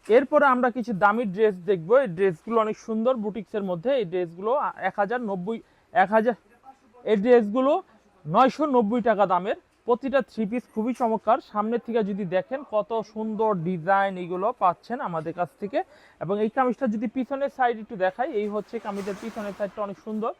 এরপরে আমরা কিছু দামি ড্রেস দেখবো। এই ড্রেসগুলো অনেক সুন্দর, বুটিক্সের মধ্যে। এই ড্রেসগুলো 1000 এই ড্রেসগুলো 990 টাকা দামের। প্রতিটা থ্রি পিস খুবই চমৎকার। সামনের থেকে যদি দেখেন কত সুন্দর ডিজাইন এগুলো পাচ্ছেন আমাদের কাছ থেকে। এবং এই কামিজটা যদি পিছনের সাইড একটু দেখাই, এই হচ্ছে কামিজের পিছনের সাইডটা অনেক সুন্দর।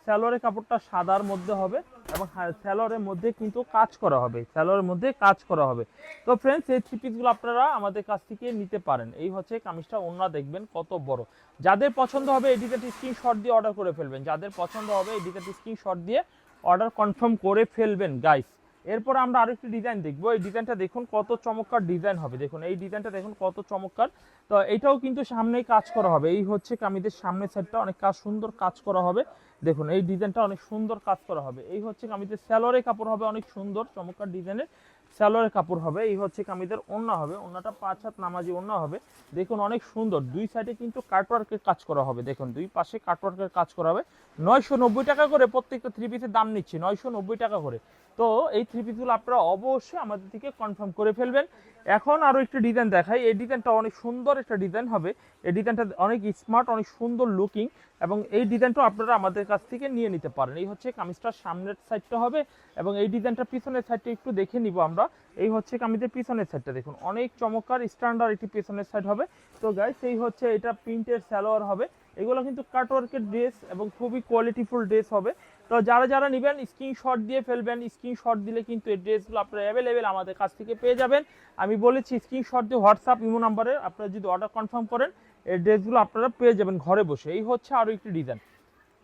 স্যালোয়ারের কাপড়টা সাদার মধ্যে হবে এবং স্যালোয়ারের মধ্যে কিন্তু কাজ করা হবে, স্যালোয়ারের মধ্যে কাজ করা হবে। তো ফ্রেন্ডস, এই থ্রি পিসগুলো আপনারা আমাদের কাছ থেকে নিতে পারেন। এই হচ্ছে কামিজটা, ওড়না দেখবেন কত বড়। যাদের পছন্দ হবে এই ডিজাইনটি স্ক্রিনশট দিয়ে অর্ডার করে ফেলবেন। যাদের পছন্দ হবে এই ডিজাইনটি স্ক্রিনশট দিয়ে অর্ডার কনফার্ম করে ফেলবেন গাইস। এরপর আমরা আরেকটি ডিজাইন দেখবো। এই ডিজাইনটা দেখুন কত চমৎকার ডিজাইন হবে। দেখুন এই ডিজাইনটা দেখুন কত চমৎকার। তো এটাও কিন্তু সামনেই কাজ করা হবে। এই হচ্ছে কামিজের সামনের সাইডটা অনেক সুন্দর কাজ করা হবে। দেখুন এই ডিজাইনটা অনেক সুন্দর কাজ করা হবে। এই হচ্ছে কামিজের স্যালোয়ারের কাপড় হবে অনেক সুন্দর চমৎকার ডিজাইনের স্যালোয়ারের কাপড় হবে। এই হচ্ছে কামিজের ওড়না হবে, ওড়নাটা 5 হাত নামাজি ওড়না হবে। দেখুন অনেক সুন্দর, দুই সাইডে কিন্তু কাটওয়ার্কের কাজ করা হবে। দেখুন দুই পাশে কাটওয়ার্কের কাজ করা হবে। 990 টাকা করে প্রত্যেকটা থ্রি পিসের দাম নিচ্ছি, 990 টাকা করে। তো এই থ্রি পিসগুলো আপনারা অবশ্যই আমাদের থেকে কনফার্ম করে ফেলবেন। এখন আরও একটি ডিজাইন দেখাই। এই ডিজাইনটা অনেক সুন্দর একটা ডিজাইন হবে। এই ডিজাইনটা অনেক স্মার্ট, অনেক সুন্দর লুকিং, এবং এই ডিজাইনটা আপনারা আমাদের কাছ থেকে নিয়ে নিতে পারেন। এই হচ্ছে কামিজটার সামনের সাইডটা হবে, এবং এই ডিজাইনটা পিছনের সাইডটা একটু দেখে নিব আমরা। এই হচ্ছে কামিজের পিছনের সাইডটা দেখুন অনেক চমৎকার স্ট্যান্ডার্ড একটি পিছনের সাইড হবে। তো গাইস এই হচ্ছে এটা প্রিন্টের সালোয়ার হবে। এগুলো কিন্তু কাটওয়ার্কের ড্রেস এবং খুবই কোয়ালিটিফুল ড্রেস হবে। তো যারা যারা নেবেন স্ক্রিনশট দিয়ে ফেলবেন। স্ক্রিনশট দিলে কিন্তু এই ড্রেসগুলো আপনারা অ্যাভেলেবেল আমাদের কাছ থেকে পেয়ে যাবেন। আমি বলেছি স্ক্রিনশট দিয়ে হোয়াটসঅ্যাপ ইমো নাম্বারে আপনারা যদি অর্ডার কনফার্ম করেন এই ড্রেসগুলো আপনারা পেয়ে যাবেন ঘরে বসে। এই হচ্ছে আরও একটি ডিজাইন।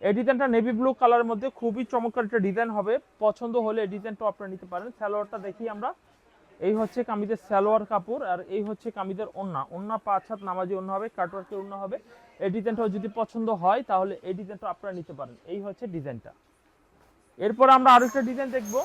এই ডিজাইনটা নেভি ব্লু কালারের মধ্যে খুবই চমৎকার একটা ডিজাইন হবে। পছন্দ হলে এই ডিজাইনটা আপনারা নিতে পারেন। সালোয়ারটা দেখি আমরা। এই হচ্ছে কামিজের সালোয়ার কাপড়, আর এই হচ্ছে কামিজের ওড়না। ওড়না 5 হাত নামাজি ওড়না হবে, কাটওয়ার্কের ওড়না হবে। এই ডিজাইনটাও যদি পছন্দ হয় তাহলে এই ডিজাইনটা আপনারা নিতে পারেন। এই হচ্ছে ডিজাইনটা। এরপর আমরা আরেকটা ডিজাইন দেখব।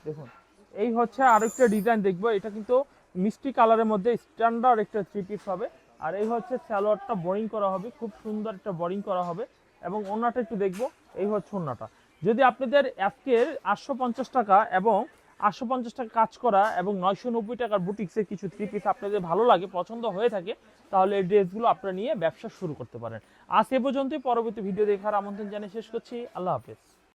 দেখুন এই হচ্ছে আরেকটা ডিজাইন দেখব। এটা কিন্তু মিষ্টি কালারের মধ্যে স্ট্যান্ডার্ড একটা থ্রি পিস হবে। আর এই হচ্ছে সালোয়ারটা বোরিং করা হবে, খুব সুন্দর একটা বোরিং করা হবে। এবং ওড়নাটা একটু দেখব। এই হচ্ছে ওড়নাটা। যদি আপনাদের আজকের 850 টাকা এবং 850 টাকা কাজ করা এবং 990 টাকার বুটিক্সের কিছু থ্রি পিস আপনাদের ভালো লাগে, পছন্দ হয়ে থাকে, তাহলে এই ড্রেসগুলো আপনারা নিয়ে ব্যবসা শুরু করতে পারেন। আজ এ পর্যন্তই। পরবর্তী ভিডিও দেখার আমন্ত্রণ জানিয়ে শেষ করছি। আল্লাহ হাফেজ।